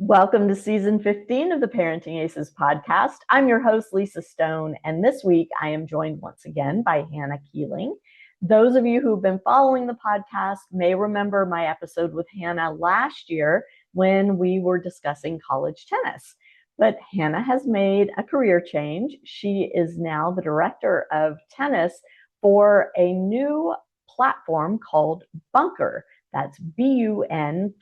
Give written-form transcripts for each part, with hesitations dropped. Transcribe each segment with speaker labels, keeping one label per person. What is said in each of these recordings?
Speaker 1: Welcome to season 15 of the Parenting Aces podcast. I'm your host, Lisa Stone, and this week I am joined once again by Hannah Keeling. Those of you who've been following the podcast may remember my episode with Hannah last year when we were discussing college tennis. But Hannah has made a career change. She is now the director of tennis for a new platform called BUNKR. That's BUNKR.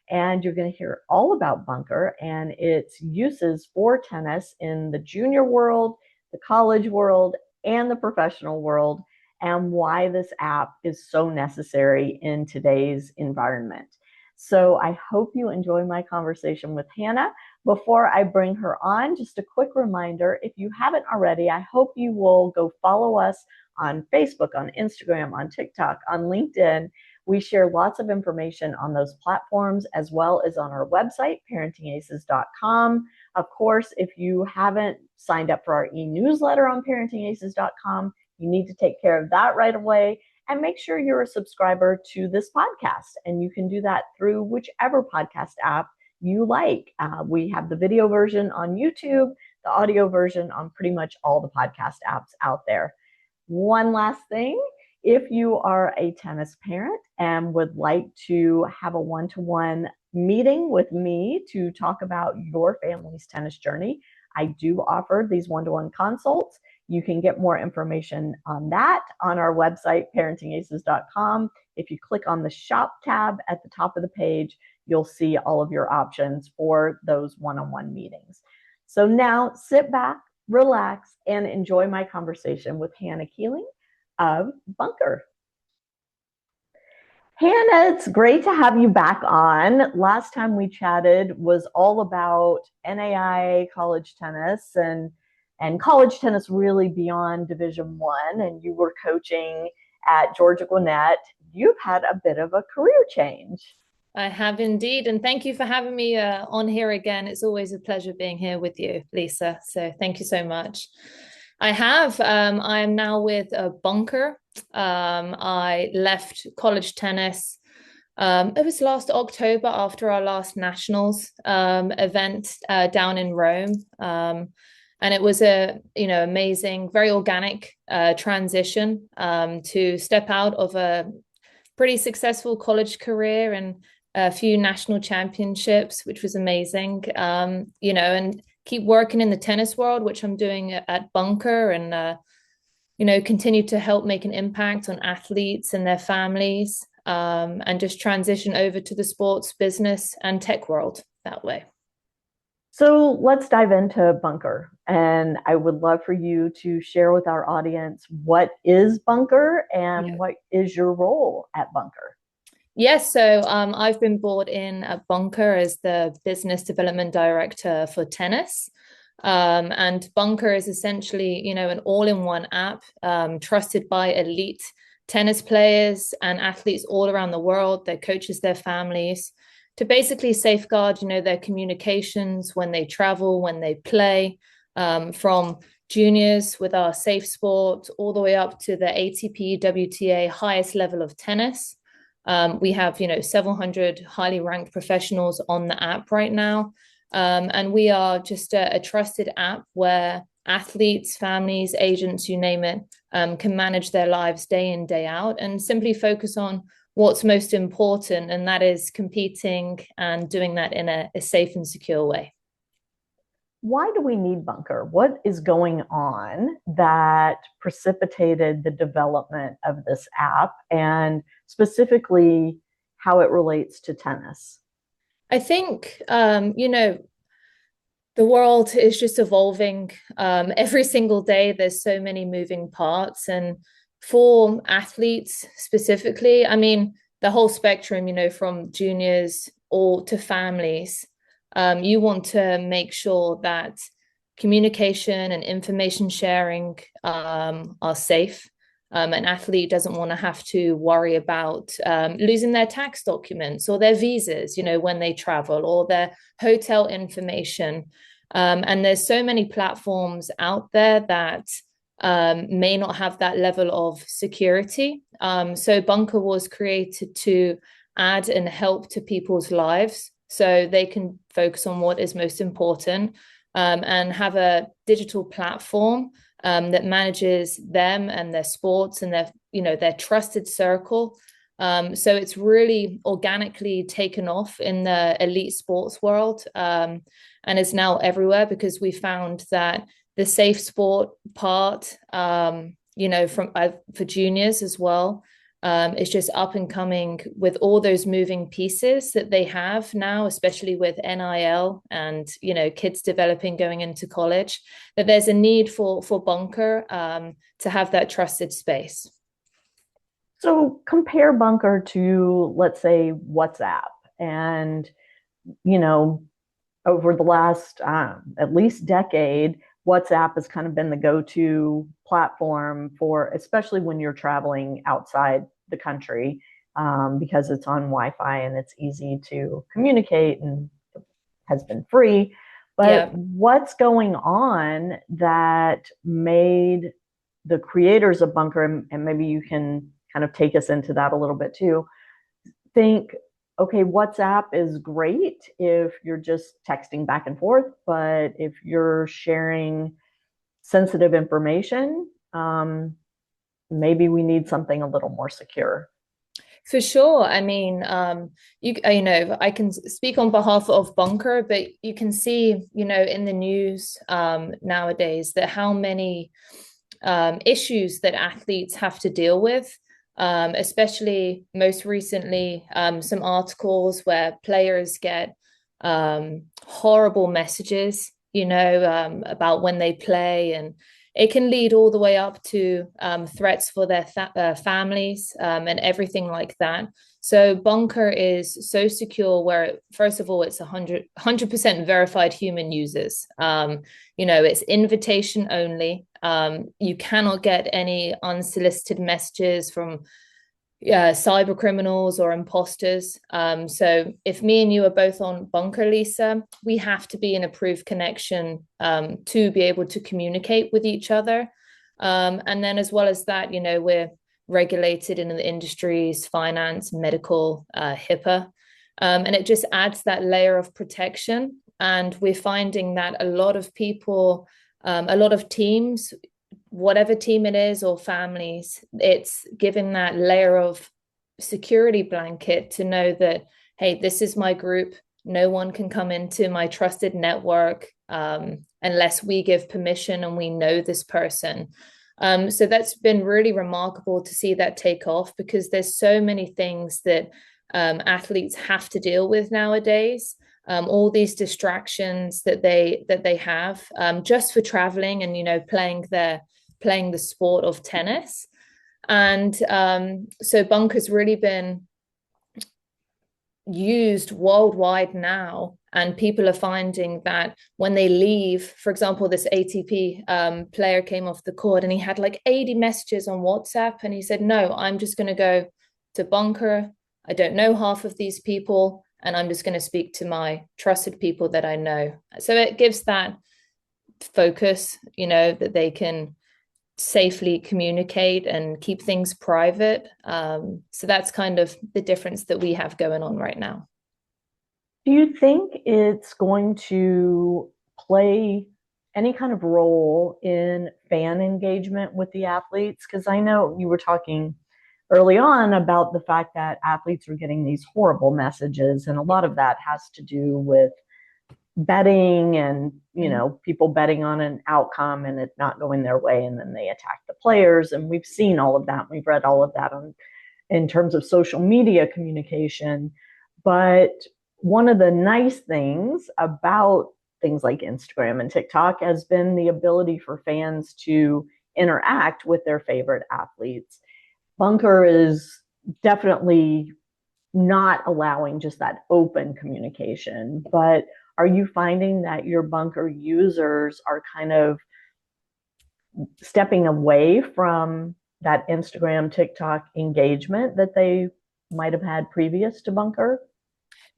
Speaker 1: And you're going to hear all about BUNKR and its uses for tennis in the junior world, the college world, and the professional world, and why this app is so necessary in today's environment. So I hope you enjoy my conversation with Hannah. Before I bring her on, just a quick reminder, if you haven't already, I hope you will go follow us on Facebook, on Instagram, on TikTok, on LinkedIn. We share lots of information on those platforms as well as on our website, ParentingAces.com. Of course, if you haven't signed up for our e-newsletter on ParentingAces.com, you need to take care of that right away and make sure you're a subscriber to this podcast. And you can do that through whichever podcast app you like. We have the video version on YouTube, the audio version on pretty much all the podcast apps out there. One last thing. If you are a tennis parent and would like to have a one-to-one meeting with me to talk about your family's tennis journey, I do offer these one-to-one consults. You can get more information on that on our website, ParentingAces.com. If you click on the shop tab at the top of the page, you'll see all of your options for those one-on-one meetings. So now sit back, relax, and enjoy my conversation with Hannah Keeling of BUNKR. Hannah, it's great to have you back on. Last time we chatted was all about NAIA college tennis and college tennis really beyond Division I, and you were coaching at Georgia Gwinnett. You've had a bit of a career change.
Speaker 2: I have indeed. And thank you for having me on here again. It's always a pleasure being here with you, Lisa. So thank you so much. I am now with BUNKR. I left college tennis. It was last October after our last nationals event down in Rome. And it was a, amazing, very organic transition to step out of a pretty successful college career and a few national championships, which was amazing, and keep working in the tennis world, which I'm doing at BUNKR, and, continue to help make an impact on athletes and their families, and just transition over to the sports, business, and tech world that way.
Speaker 1: So let's dive into BUNKR. And I would love for you to share with our audience what is BUNKR and what is your role at BUNKR?
Speaker 2: Yes, so I've been brought in at BUNKR as the business development director for tennis. And BUNKR is essentially, an all-in-one app trusted by elite tennis players and athletes all around the world, their coaches, their families, to basically safeguard, their communications when they travel, when they play, from juniors with our Safe Sport all the way up to the ATP, WTA highest level of tennis. We have, several hundred highly ranked professionals on the app right now. And we are just a trusted app where athletes, families, agents, you name it, can manage their lives day in, day out, and simply focus on what's most important, and that is competing and doing that in a safe and secure way.
Speaker 1: Why do we need BUNKR? What is going on that precipitated the development of this app, and specifically how it relates to tennis?
Speaker 2: I think, the world is just evolving every single day. There's so many moving parts. And for athletes specifically, the whole spectrum, from juniors all to families, you want to make sure that communication and information sharing are safe. An athlete doesn't want to have to worry about losing their tax documents or their visas, when they travel, or their hotel information. And there's so many platforms out there that may not have that level of security. So BUNKR was created to add and help to people's lives so they can focus on what is most important, and have a digital platform that manages them and their sports and their, their trusted circle. So it's really organically taken off in the elite sports world, and is now everywhere because we found that the safe sport part, from for juniors as well, is just up and coming with all those moving pieces that they have now, especially with NIL and, kids developing going into college, that there's a need for BUNKR to have that trusted space.
Speaker 1: So compare BUNKR to, let's say, WhatsApp. And, over the last at least decade, WhatsApp has kind of been the go-to platform for, especially when you're traveling outside the country, because it's on Wi-Fi and it's easy to communicate and has been free. But what's going on that made the creators of BUNKR, and maybe you can kind of take us into that a little bit too, think, okay, WhatsApp is great if you're just texting back and forth, but if you're sharing sensitive information, maybe we need something a little more secure.
Speaker 2: For sure. I mean, I can speak on behalf of BUNKR, but you can see, in the news nowadays that how many issues that athletes have to deal with. Especially most recently, some articles where players get horrible messages, about when they play, and it can lead all the way up to threats for their families, and everything like that. So BUNKR is so secure where, first of all, it's 100% verified human users. It's invitation only. You cannot get any unsolicited messages from cyber criminals or imposters. So if me and you are both on BUNKR, Lisa, we have to be in approved connection to be able to communicate with each other. And then as well as that, we're regulated in the industries, finance, medical, HIPAA. And it just adds that layer of protection. And we're finding that a lot of people, a lot of teams, whatever team it is, or families, it's giving that layer of security blanket to know that, hey, this is my group. No one can come into my trusted network unless we give permission and we know this person. So that's been really remarkable to see that take off, because there's so many things that athletes have to deal with nowadays. All these distractions that they have just for traveling and playing the sport of tennis. And so BUNKR's really been used worldwide now, and people are finding that when they leave, for example, this ATP player came off the court and he had like 80 messages on WhatsApp, and he said, no, I'm just going to go to BUNKR. I don't know half of these people, and I'm just going to speak to my trusted people that I know. So it gives that focus, that they can safely communicate and keep things private. So that's kind of the difference that we have going on right now.
Speaker 1: Do you think it's going to play any kind of role in fan engagement with the athletes? Because I know you were talking early on about the fact that athletes are getting these horrible messages, and a lot of that has to do with betting and people betting on an outcome and it not going their way, and then they attack the players. And we've seen all of that. We've read all of that in terms of social media communication. But one of the nice things about things like Instagram and TikTok has been the ability for fans to interact with their favorite athletes. BUNKR is definitely not allowing just that open communication, but are you finding that your BUNKR users are kind of stepping away from that Instagram, TikTok engagement that they might have had previous to BUNKR?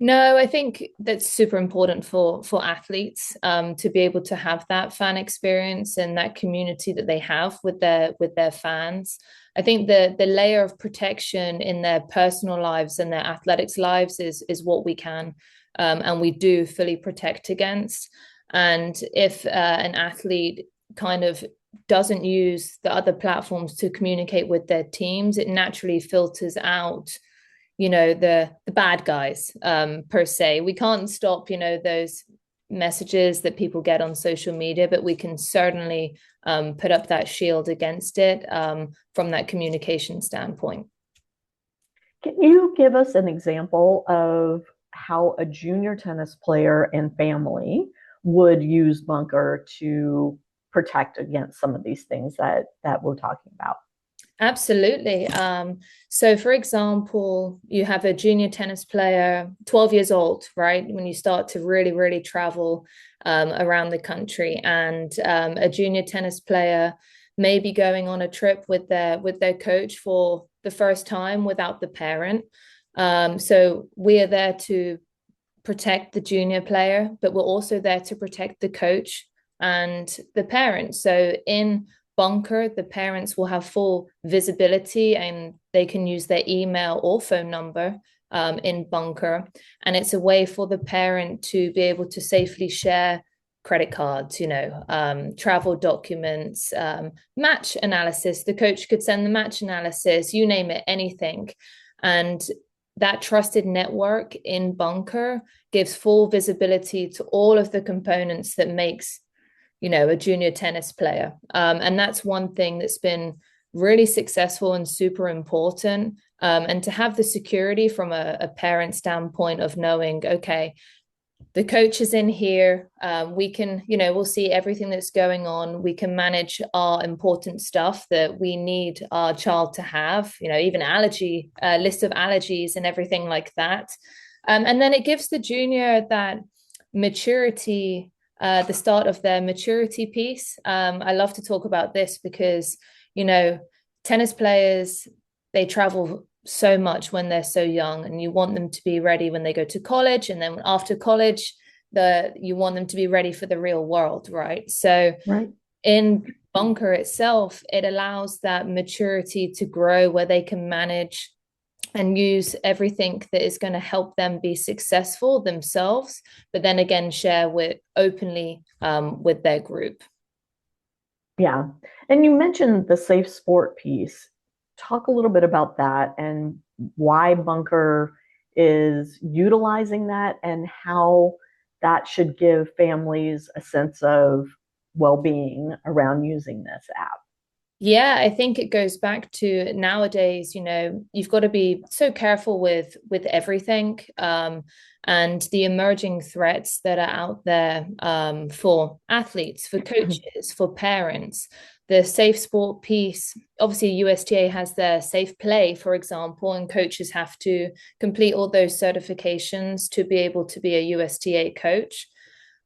Speaker 2: No, I think that's super important for athletes to be able to have that fan experience and that community that they have with their fans. I think the layer of protection in their personal lives and their athletics lives is what we can and we do fully protect against. And if an athlete kind of doesn't use the other platforms to communicate with their teams, it naturally filters out, the bad guys, per se. We can't stop, those messages that people get on social media, but we can certainly put up that shield against it from that communication standpoint.
Speaker 1: Can you give us an example of how a junior tennis player and family would use BUNKR to protect against some of these things that we're talking about?
Speaker 2: Absolutely. So for example, you have a junior tennis player, 12 years old, right? When you start to really, really travel around the country, and a junior tennis player may be going on a trip with their coach for the first time without the parent. So we are there to protect the junior player, but we're also there to protect the coach and the parent. So in BUNKR, the parents will have full visibility and they can use their email or phone number in BUNKR. And it's a way for the parent to be able to safely share credit cards, travel documents, match analysis. The coach could send the match analysis, you name it, anything. And that trusted network in BUNKR gives full visibility to all of the components that makes a junior tennis player. And that's one thing that's been really successful and super important. And to have the security from a parent standpoint of knowing, okay, the coach is in here. We can, we'll see everything that's going on. We can manage our important stuff that we need our child to have, even allergy, list of allergies and everything like that. And then it gives the junior that maturity, the start of their maturity piece. I love to talk about this because, tennis players, they travel so much when they're so young, and you want them to be ready when they go to college, and then after college, you want them to be ready for the real world, right? So
Speaker 1: right.
Speaker 2: In BUNKR itself, it allows that maturity to grow where they can manage and use everything that is going to help them be successful themselves, but then again, share openly with their group.
Speaker 1: Yeah. And you mentioned the safe sport piece. Talk a little bit about that and why BUNKR is utilizing that and how that should give families a sense of well-being around using this app.
Speaker 2: Yeah, I think it goes back to nowadays, you've got to be so careful with everything, and the emerging threats that are out there for athletes, for coaches, for parents. The safe sport piece, obviously USTA has their safe play, for example, and coaches have to complete all those certifications to be able to be a USTA coach.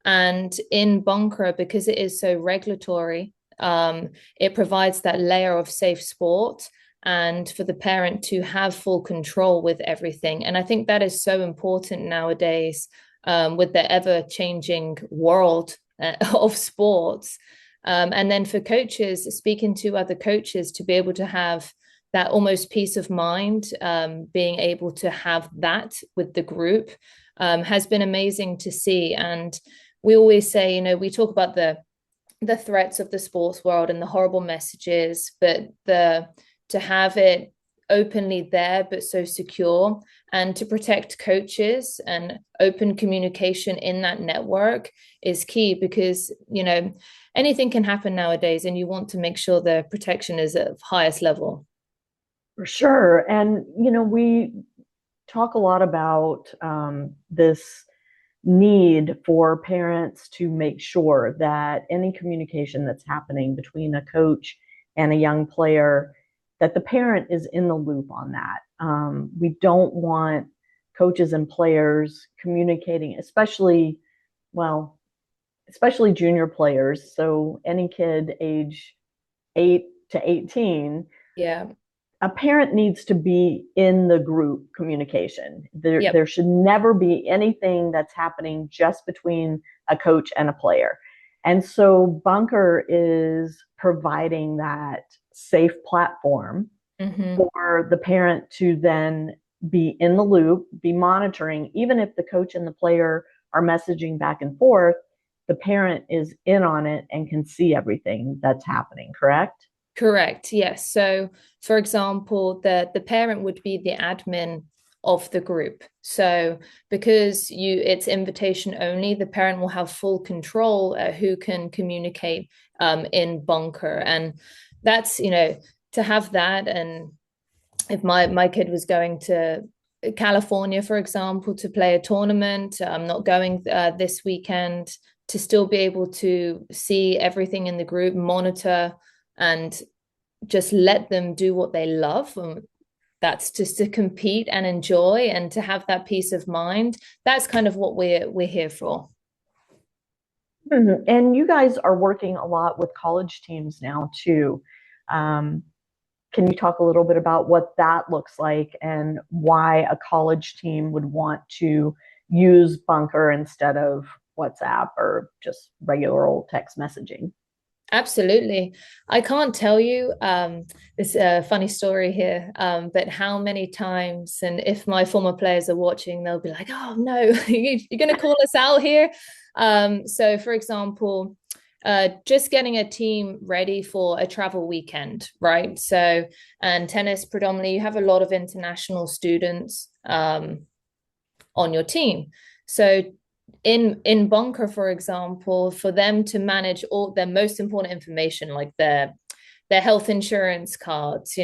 Speaker 2: And in BUNKR, because it is so regulatory, it provides that layer of safe sport and for the parent to have full control with everything. And I think that is so important nowadays with the ever-changing world of sports. And then for coaches, speaking to other coaches, to be able to have that almost peace of mind, being able to have that with the group has been amazing to see. And we always say, we talk about the threats of the sports world and the horrible messages, but to have it openly there, but so secure, and to protect coaches and open communication in that network is key because, anything can happen nowadays and you want to make sure the protection is at highest level.
Speaker 1: For sure. And, we talk a lot about this need for parents to make sure that any communication that's happening between a coach and a young player, that the parent is in the loop on that. We don't want coaches and players communicating, especially junior players. So any kid age 8 to 18,
Speaker 2: yeah,
Speaker 1: a parent needs to be in the group communication. There should never be anything that's happening just between a coach and a player. And so BUNKR is providing that safe platform for the parent to then be in the loop, be monitoring, even if the coach and the player are messaging back and forth, the parent is in on it and can see everything that's happening, correct?
Speaker 2: Correct. Yes. So, for example, the parent would be the admin of the group. So, because it's invitation only, the parent will have full control who can communicate in BUNKR, and that's to have that. And if my kid was going to California, for example, to play a tournament, I'm not going this weekend, to still be able to see everything in the group, monitor, and just let them do what they love. That's just to compete and enjoy and to have that peace of mind. That's kind of what we're here for.
Speaker 1: Mm-hmm. And you guys are working a lot with college teams now too. Can you talk a little bit about what that looks like and why a college team would want to use BUNKR instead of WhatsApp or just regular old text messaging?
Speaker 2: Absolutely. I can't tell you this funny story here, but how many times, and if my former players are watching, they'll be like, oh no, you're going to call us out here. So, for example, just getting a team ready for a travel weekend, right? So, and tennis predominantly, you have a lot of international students on your team. So in BUNKR, for example, for them to manage all their most important information, like their health insurance cards,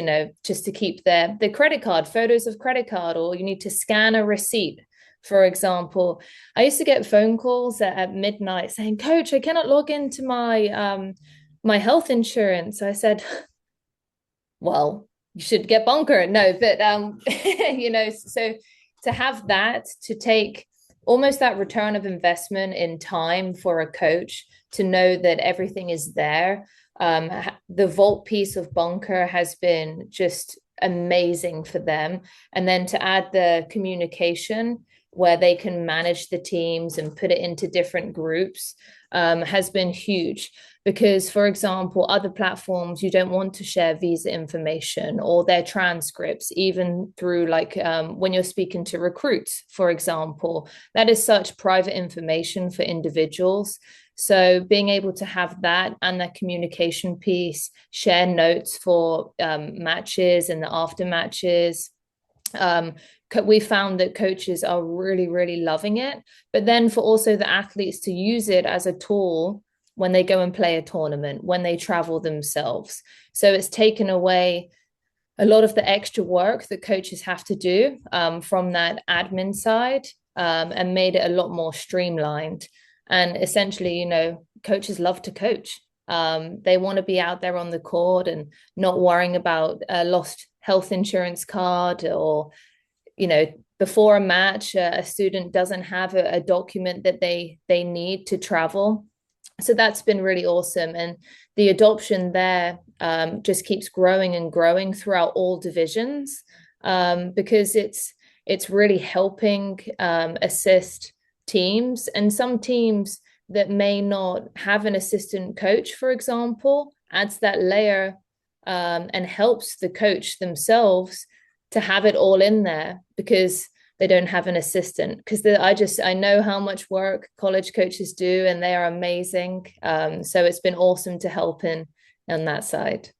Speaker 2: just to keep their credit card, photos of credit card, or you need to scan a receipt, for example. I used to get phone calls at midnight saying, Coach, I cannot log into my health insurance. I said, well, you should get BUNKR. No, but so to have that, to take almost that return of investment in time for a coach to know that everything is there. The vault piece of BUNKR has been just amazing for them. And then to add the communication where they can manage the teams and put it into different groups has been huge. Because, for example, other platforms, you don't want to share visa information or their transcripts, even through when you're speaking to recruits, for example. That is such private information for individuals. So being able to have that and that communication piece, share notes for matches and the after matches. We found that coaches are really, really loving it. But then for also the athletes to use it as a tool when they go and play a tournament, when they travel themselves. So it's taken away a lot of the extra work that coaches have to do from that admin side and made it a lot more streamlined. And essentially, coaches love to coach. They want to be out there on the court and not worrying about a lost health insurance card, or, before a match, a student doesn't have a document that they need to travel. So that's been really awesome. And the adoption there just keeps growing and growing throughout all divisions because it's really helping assist teams. And some teams that may not have an assistant coach, for example, adds that layer and helps the coach themselves to have it all in there because they don't have an assistant. Because I know how much work college coaches do, and they are amazing. So it's been awesome to help on that side.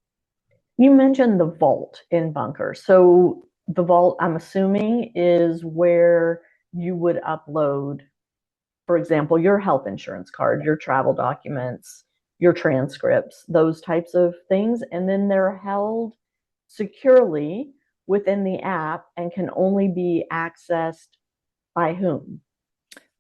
Speaker 1: You mentioned the vault in BUNKR. So the vault, I'm assuming, is where you would upload, for example, your health insurance card, your travel documents, your transcripts, those types of things. And then they're held securely within the app and can only be accessed by whom?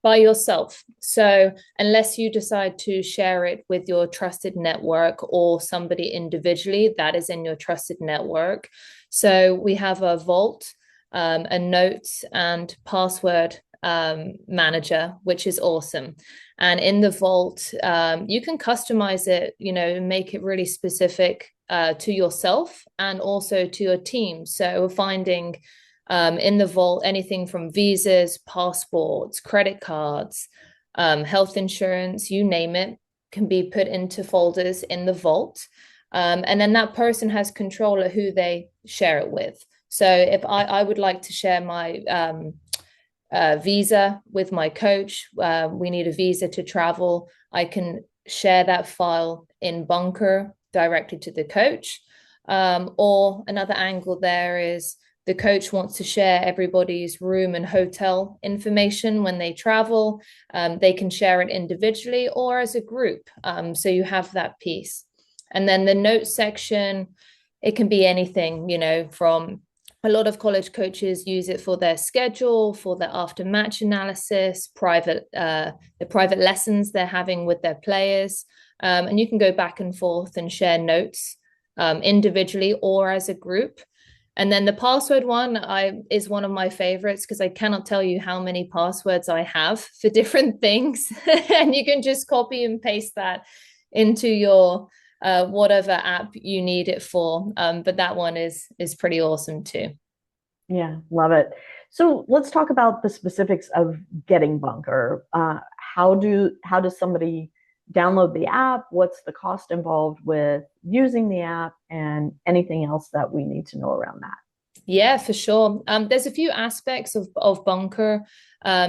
Speaker 2: By yourself. So unless you decide to share it with your trusted network or somebody individually, that is in your trusted network. So we have a vault, a notes and password manager, which is awesome. And in the vault, you can customize it, make it really specific to yourself and also to your team. So we're finding in the vault anything from visas, passports, credit cards, health insurance, you name it, can be put into folders in the vault. And then that person has control of who they share it with. So if I would like to share my visa with my coach, we need a visa to travel, I can share that file in BUNKR directly to the coach. Or another angle there is the coach wants to share everybody's room and hotel information when they travel. They can share it individually or as a group. So you have that piece. And then the notes section, it can be anything, from a lot of college coaches use it for their schedule, for their after match analysis, the private lessons they're having with their players. And you can go back and forth and share notes individually or as a group. And then the password one is one of my favorites because I cannot tell you how many passwords I have for different things. And you can just copy and paste that into your whatever app you need it for. But that one is pretty awesome too.
Speaker 1: Yeah, love it. So let's talk about the specifics of getting BUNKR. How does somebody download the app? What's the cost involved with using the app, and anything else that we need to know around that?
Speaker 2: Yeah, for sure. There's a few aspects of BUNKR.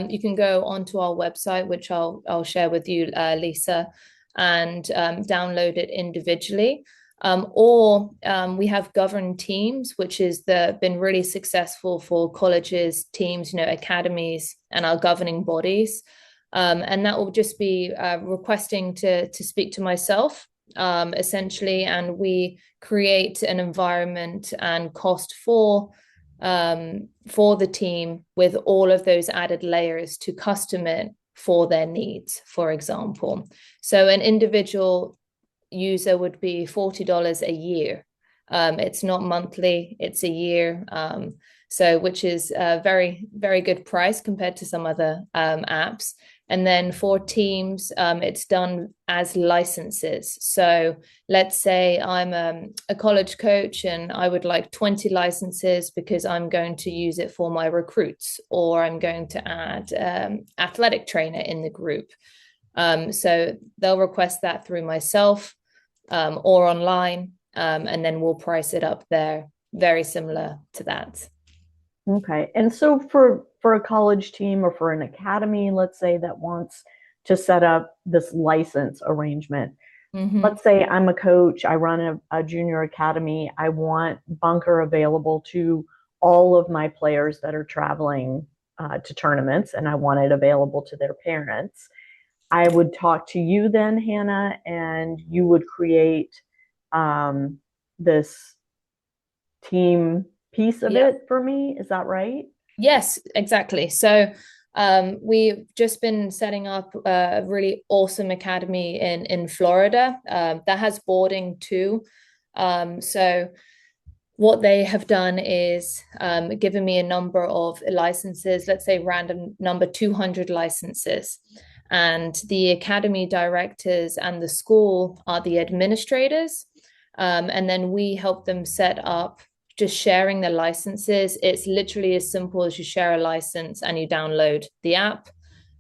Speaker 2: You can go onto our website, which I'll share with you, Lisa, and download it individually. Or we have governed teams, which has been really successful for colleges, teams, academies, and our governing bodies. And that will just be requesting to speak to myself, essentially, and we create an environment and cost for the team with all of those added layers to custom it for their needs, for example. So an individual user would be $40 a year. It's not monthly, it's a year. So which is a very, very good price compared to some other apps. And then for teams, it's done as licenses. So let's say I'm a college coach and I would like 20 licenses because I'm going to use it for my recruits, or I'm going to add athletic trainer in the group. So they'll request that through myself or online, and then we'll price it up there, very similar to that.
Speaker 1: Okay. And so for a college team or for an academy, let's say, that wants to set up this license arrangement.
Speaker 2: Mm-hmm.
Speaker 1: Let's say I'm a coach, I run a junior academy, I want BUNKR available to all of my players that are traveling to tournaments, and I want it available to their parents. I would talk to you then, Hannah, and you would create this team piece of it for me. Is that right?
Speaker 2: Yes, exactly. So we've just been setting up a really awesome academy in Florida that has boarding too. So what they have done is given me a number of licenses, let's say random number 200 licenses. And the academy directors and the school are the administrators. And then we help them set up just sharing the licenses. It's literally as simple as you share a license and you download the app,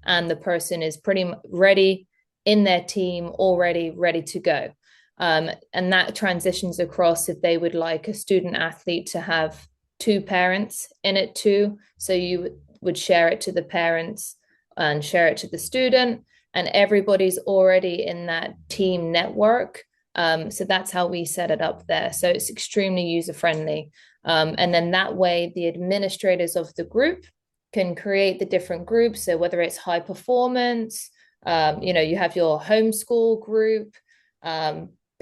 Speaker 2: and the person is pretty ready in their team, already ready to go. And that transitions across if they would like a student athlete to have two parents in it too. So you would share it to the parents and share it to the student, and everybody's already in that team network. So that's how we set it up there. So it's extremely user friendly. And then that way, the administrators of the group can create the different groups. So whether it's high performance, you have your homeschool group,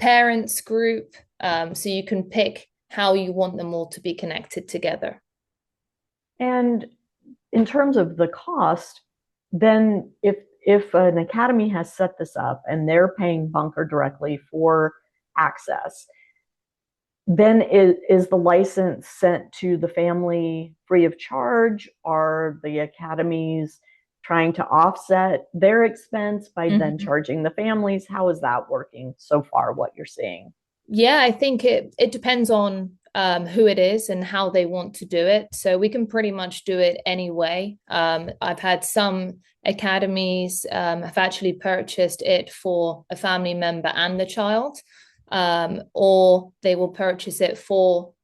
Speaker 2: parents group. So you can pick how you want them all to be connected together.
Speaker 1: And in terms of the cost, then if an academy has set this up and they're paying BUNKR directly for access, then is the license sent to the family free of charge? Are the academies trying to offset their expense by then charging the families? How is that working so far, what you're seeing?
Speaker 2: Yeah, I think it depends on who it is and how they want to do it. So we can pretty much do it anyway. I've had some academies have actually purchased it for a family member and the child, or they will purchase it for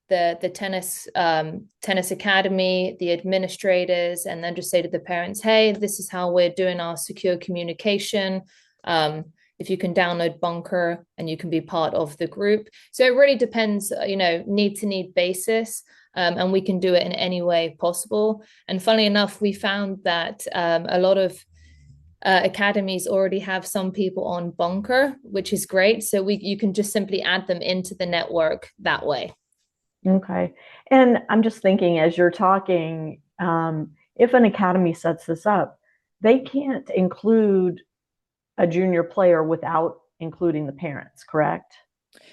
Speaker 2: the tennis academy, the administrators, and then just say to the parents, hey, this is how we're doing our secure communication. If you can download BUNKR and you can be part of the group. So it really depends, need to need basis. And we can do it in any way possible. And funnily enough, we found that a lot of academies already have some people on BUNKR, which is great. So you can just simply add them into the network that way.
Speaker 1: Okay. And I'm just thinking as you're talking, if an academy sets this up, they can't include a junior player without including the parents, correct?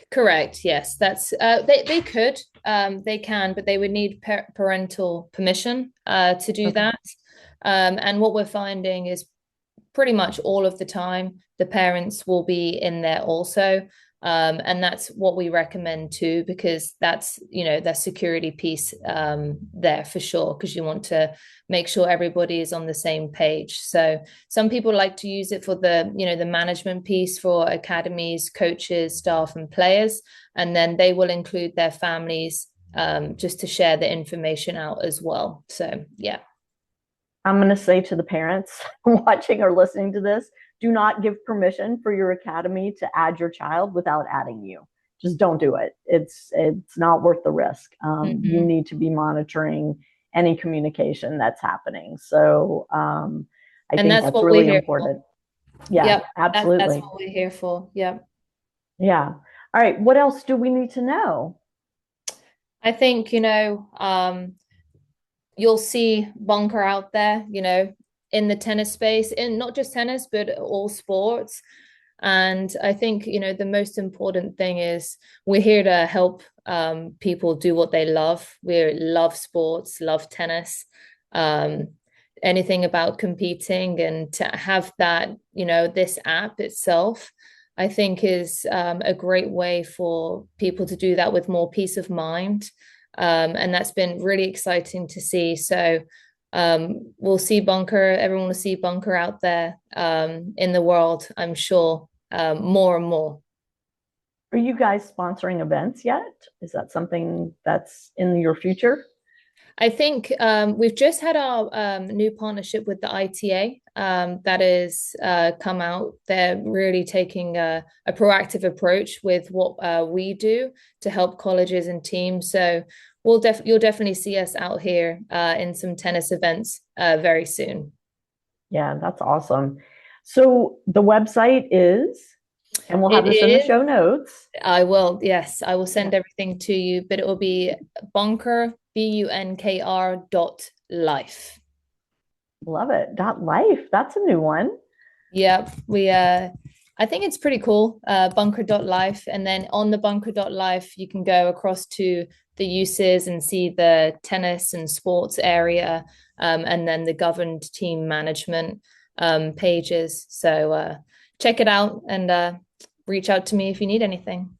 Speaker 2: Correct. Yes, that's they could they can, but they would need parental permission to do that. And what we're finding is pretty much all of the time the parents will be in there also. And that's what we recommend too, because that's, that security piece there for sure, because you want to make sure everybody is on the same page. So some people like to use it for the management piece for academies, coaches, staff, and players. And then they will include their families just to share the information out as well. So, yeah.
Speaker 1: I'm going to say to the parents watching or listening to this, do not give permission for your academy to add your child without adding you. Just don't do it. It's not worth the risk. You need to be monitoring any communication that's happening. So I think that's really important. Yeah,
Speaker 2: yep,
Speaker 1: absolutely.
Speaker 2: That's what we're here for. Yep.
Speaker 1: Yeah. All right. What else do we need to know?
Speaker 2: I think, you'll see BUNKR out there, in the tennis space, in not just tennis, but all sports. And I think, the most important thing is we're here to help people do what they love. We love sports, love tennis, anything about competing, and to have that, this app itself, I think is a great way for people to do that with more peace of mind. And that's been really exciting to see. So we'll see BUNKR, everyone will see BUNKR out there in the world, I'm sure, more and more.
Speaker 1: Are you guys sponsoring events yet? Is that something that's in your future?
Speaker 2: I think we've just had our new partnership with the ITA that is come out. They're really taking a proactive approach with what we do to help colleges and teams. So you'll definitely see us out here in some tennis events very soon.
Speaker 1: Yeah, that's awesome. So the website is, and we'll have this in the show notes.
Speaker 2: I will, yes, I will send everything to you, but it will be BUNKR, BUNKR.life.
Speaker 1: Love it. .life. That's a new one.
Speaker 2: Yeah, I think it's pretty cool. BUNKR.life. And then on the BUNKR.life, you can go across to the uses and see the tennis and sports area, and then the governed team management pages. So check it out and reach out to me if you need anything.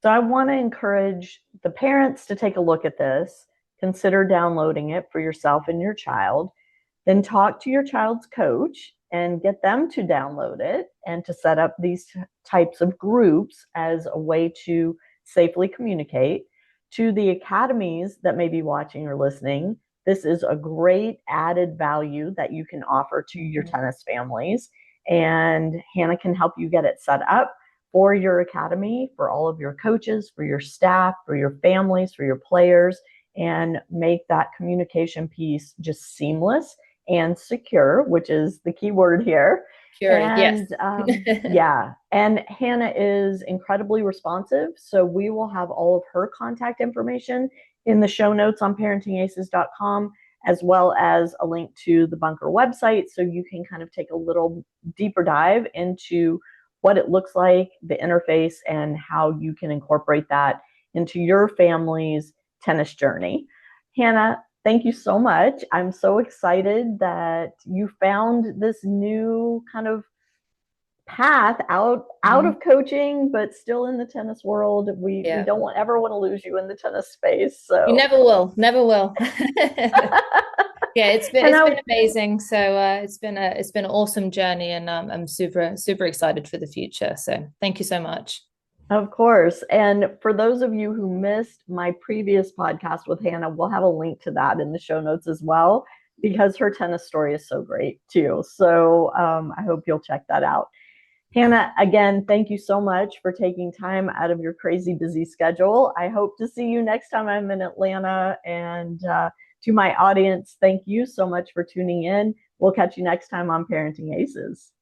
Speaker 1: So I want to encourage the parents to take a look at this, consider downloading it for yourself and your child, then talk to your child's coach and get them to download it and to set up these types of groups as a way to safely communicate. To the academies that may be watching or listening, this is a great added value that you can offer to your tennis families. And Hannah can help you get it set up for your academy, for all of your coaches, for your staff, for your families, for your players, and make that communication piece just seamless and secure, which is the key word here.
Speaker 2: Sure,
Speaker 1: and
Speaker 2: yes.
Speaker 1: yeah, and Hannah is incredibly responsive. So we will have all of her contact information in the show notes on parentingaces.com, as well as a link to the BUNKR website. So you can kind of take a little deeper dive into what it looks like, the interface, and how you can incorporate that into your family's tennis journey. Hannah, thank you so much. I'm so excited that you found this new kind of path out of coaching, but still in the tennis world. We don't ever want to lose you in the tennis space. So
Speaker 2: you never will. Yeah, it's been amazing. So it's been an awesome journey, and I'm super excited for the future. So thank you so much.
Speaker 1: Of course. And for those of you who missed my previous podcast with Hannah, we'll have a link to that in the show notes as well, because her tennis story is so great too. So I hope you'll check that out. Hannah, again, thank you so much for taking time out of your crazy busy schedule. I hope to see you next time I'm in Atlanta. And to my audience, thank you so much for tuning in. We'll catch you next time on Parenting Aces.